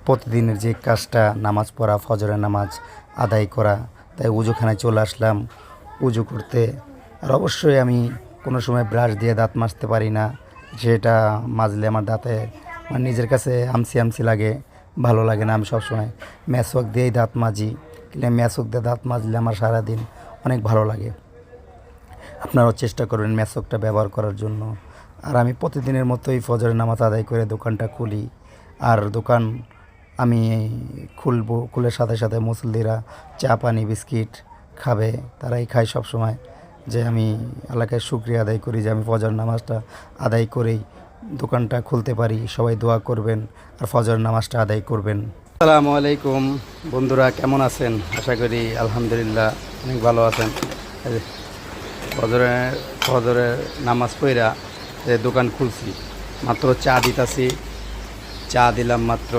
প্রতিদিনের যে কাজটা নামাজ পড়া, ফজরের নামাজ আদায় করা, তাই উজুখানায় চলে আসলাম উজু করতে। আর অবশ্যই আমি কোনো সময় ব্রাশ দিয়ে দাঁত মাজতে পারি না, যেটা মাজলে আমার দাঁতে আমার নিজের কাছে আমসি আমসি লাগে, ভালো লাগে না। আমি সবসময় মেসওয়াক দিয়েই দাঁত মাজি, কিন্তু মেসওয়াক দিয়ে দাঁত মাজলে আমার সারাদিন অনেক ভালো লাগে। আপনারাও চেষ্টা করবেন মেসওয়াকটা ব্যবহার করার জন্য। আর আমি প্রতিদিনের মতোই ফজরের নামাজ আদায় করে দোকানটা খুলি। আর দোকান আমি খুলবো, খুলের সাথে সাথে মুসল্লিরা চা পানি বিস্কিট খাবে, তারাই খায় সবসময়। যে আমি আল্লাহকে শুকরিয়া আদায় করি যে আমি ফজর নামাজটা আদায় করেই দোকানটা খুলতে পারি। সবাই দোয়া করবেন আর ফজর নামাজটা আদায় করবেন। আসসালামু আলাইকুম বন্ধুরা, কেমন আছেন? আশা করি আলহামদুলিল্লাহ অনেক ভালো আছেন। ফজরের ফজরের নামাজ পড়া দোকান খুলছি, মাত্র চা দিতাছি, চা দিলাম মাত্র।